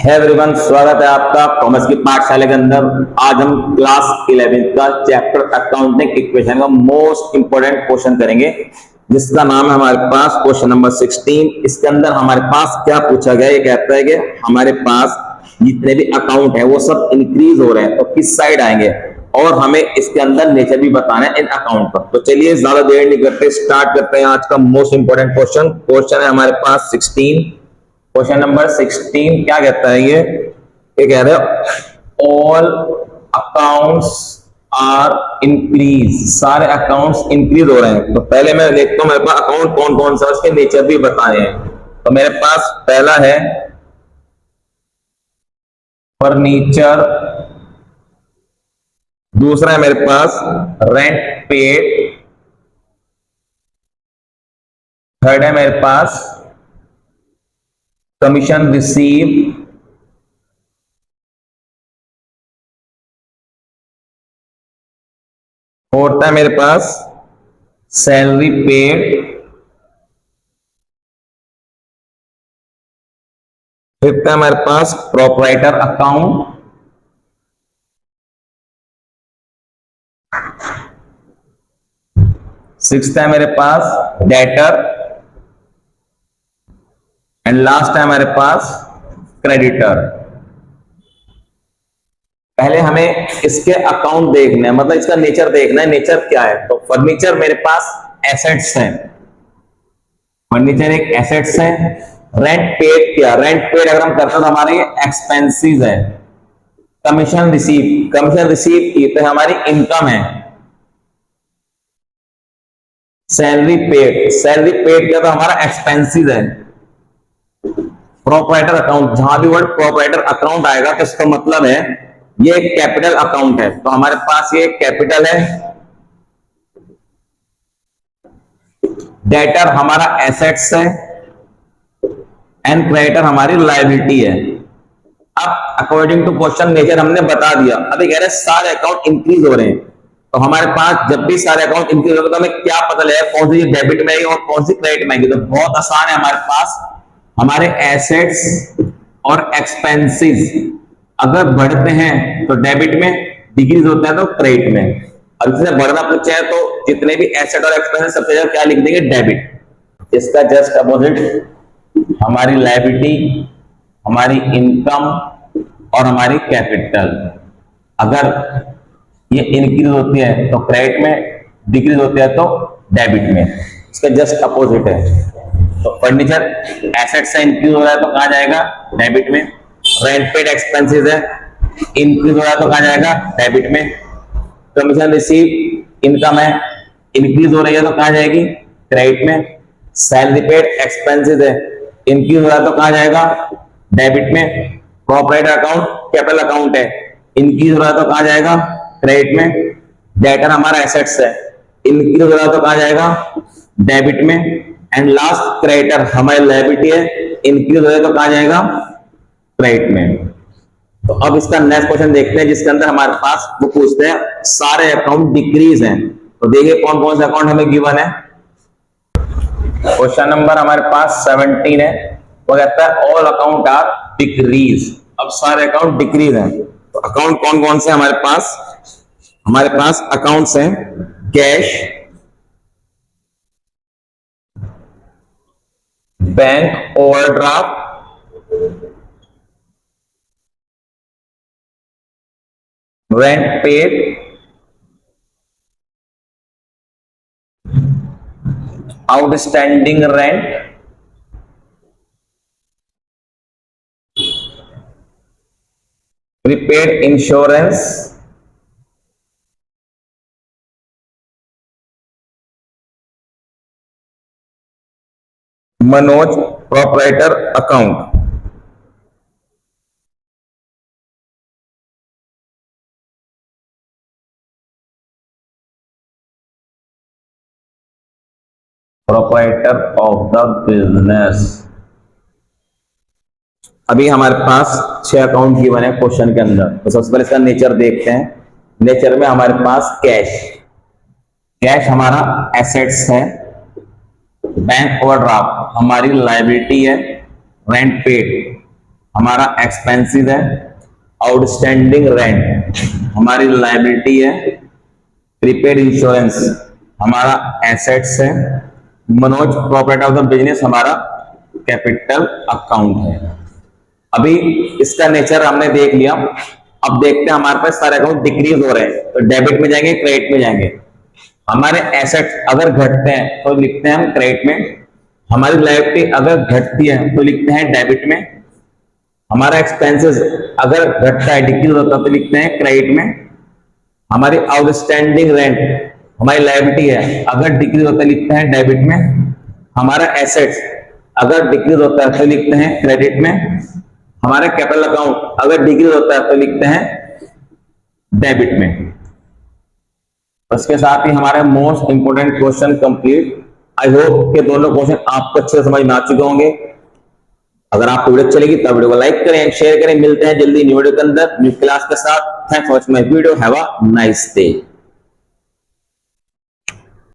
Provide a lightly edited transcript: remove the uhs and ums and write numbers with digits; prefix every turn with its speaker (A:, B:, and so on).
A: है एवरीवन, स्वागत है आपका कॉमर्स की पाठशाला के अंदर। आज हम क्लास 11 का चैप्टर अकाउंटिंग इक्वेशन का मोस्ट इंपोर्टेंट क्वेश्चन करेंगे, जिसका नाम है हमारे पास क्वेश्चन नंबर 16। इसके अंदर हमारे पास क्या पूछा गया, ये कहता है कि हमारे पास जितने भी अकाउंट है वो सब इंक्रीज हो रहे हैं, तो किस साइड आएंगे, और हमें इसके अंदर नेचर भी बताना है इन अकाउंट पर। तो चलिए ज्यादा देर नहीं करते, स्टार्ट करते हैं आज का मोस्ट इंपोर्टेंट क्वेश्चन। क्वेश्चन है हमारे पास 16। क्वेश्चन नंबर 16 क्या कहता है, ये कह रहे हैं ऑल अकाउंट्स आर इंक्रीज, सारे अकाउंट्स इंक्रीज हो रहे हैं। तो पहले मैं देखता हूं मेरे पास अकाउंट कौन कौन सा, उसके नेचर भी बताए हैं। तो मेरे पास पहला है फर्नीचर, दूसरा है मेरे पास रेंट पेड, थर्ड है मेरे पास कमीशन रिसीव, फोर्थ है मेरे पास सैलरी पेड, फिफ्थ है हमारे पास प्रोपराइटर अकाउंट, सिक्स्थ है मेरे पास डेटर, एंड लास्ट है हमारे पास क्रेडिटर। पहले हमें इसके अकाउंट देखना है, मतलब इसका नेचर देखना है, नेचर क्या है। तो फर्नीचर मेरे पास एसेट्स है, फर्नीचर एक एसेट्स है। रेंट पेड क्या, रेंट पेड अगर हम करते हैं तो हमारे एक्सपेंसेस है। कमीशन रिसीव, कमीशन रिसीव की तो हमारी इनकम है। सैलरी पेड, सैलरी पेड क्या तो हमारा एक्सपेंसेस है। प्रोपराइटर अकाउंट, जहां भी वर्ड प्रोपराइटर अकाउंट आएगा तो इसका मतलब है ये एक कैपिटल अकाउंट है, तो हमारे पास ये कैपिटल है। डेटर हमारा एसेट्स है, एंड क्रेडिटर हमारी लायबिलिटी है। अब अकॉर्डिंग टू क्वेश्चन नेचर हमने बता दिया। अभी कह रहे हैं सारे अकाउंट इंक्रीज हो रहे हैं, तो हमारे पास जब भी सारे अकाउंट इंक्रीज होगा तो हमें क्या पता लगेगा कौन सी डेबिट में आएगी और कौन सी क्रेडिट में आएगी। तो बहुत आसान है, हमारे पास हमारे एसेट्स और एक्सपेंसेस अगर बढ़ते हैं तो डेबिट में, डिक्रीज होता है तो क्रेडिट में। अब इससे बढ़ना पूछा है तो जितने भी एसेट और एक्सपेंसेस सबसे ज्यादा क्या लिख देंगे, डेबिट। इसका जस्ट अपोजिट हमारी लायबिलिटी, हमारी इनकम और हमारी कैपिटल। अगर ये इंक्रीज होती है तो क्रेडिट में, डिक्रीज होती है तो डेबिट में। इसका जस्ट अपोजिट है। तो फर्नीचर एसेट से इंक्रीज हो रहा है तो कहां जाएगा, डेबिट में। रेंट पेड एक्सपेंसेस है, इंक्रीज हो रहा है तो कहां जाएगा, डेबिट में। कमीशन रिसीव इनकम है, इंक्रीज हो रही है तो कहां जाएगी, क्रेडिट में। सैलरी पेड एक्सपेंसेस है, इंक्रीज हो रहा है तो कहां जाएगा, डेबिट में। प्रोपराइटर अकाउंट कैपिटल अकाउंट है, इंक्रीज हो रहा है तो कहां जाएगा, क्रेडिट में। डेटर हमारा एसेट्स है, इंक्रीज हो रहा है तो कहां जाएगा, डेबिट में। एंड लास्ट क्रेडिटर हमारी लायबिलिटी है, इंक्रीज हो रहा है तो कहां जाएगा, क्रेडिट में। तो अब इसका नेक्स्ट क्वेश्चन देखते हैं, जिसके अंदर हमारे पास वो पूछते हैं सारे अकाउंट डिक्रीज हैं। तो देखिए कौन कौन से अकाउंट हमें गिवन है। क्वेश्चन नंबर हमारे पास 17 है, वो कहता है ऑल अकाउंट आर डिक्रीज। अब सारे अकाउंट डिक्रीज हैं, तो अकाउंट कौन कौन से हमारे पास अकाउंट्स हैं cash, bank overdraft, rent paid, outstanding rent, prepaid insurance, Manoj proprietor account. Proprietor of the business. अभी हमारे पास 6 अकाउंट गिवन है क्वेश्चन के अंदर। तो सबसे पहले इसका नेचर देखते हैं। नेचर में हमारे पास कैश, कैश हमारा एसेट्स है। बैंक ओवरड्राफ्ट हमारी लायबिलिटी है। रेंट पेड हमारा एक्सपेंसिव है, आउटस्टैंडिंग रेंट हमारी लायबिलिटी है, प्रीपेड इंश्योरेंस हमारा एसेट्स है, Manoj profit of the business हमारा कैपिटल अकाउंट है। अभी इसका नेचर हमने देख लिया। अब देखते हैं हमारे पास सारे अकाउंट डिक्रीज हो रहे हैं तो डेबिट में जाएंगे, क्रेडिट में जाएंगे। हमारे एसेट्स अगर घटते हैं तो लिखते हैं हम क्रेडिट में, हमारी लायबिलिटी अगर घटती है तो लिखते हैं डेबिट में, हमारा एक्सपेंसेस अगर घटता है डिक्रीज होता है तो लिखते हैं क्रेडिट में, हमारी आउटस्टैंडिंग रेंट हमारी लायबिलिटी है अगर डिक्रीज होता है लिखते हैं डेबिट में, हमारा एसेट्स अगर डिक्रीज होता है तो लिखते हैं क्रेडिट में, हमारा कैपिटल अकाउंट अगर डिक्रीज होता है तो लिखते हैं डेबिट में। उसके साथ ही हमारे most important question complete. I hope कि दोनों क्वेश्चन आपको अच्छे से समझ में आ चुके होंगे। अगर आपको वीडियो चलेगी तो वीडियो को लाइक करें, शेयर करें। मिलते हैं जल्दी न्यू वीडियो के अंदर न्यू क्लास के साथ। Thanks for watching my video. Have a nice day.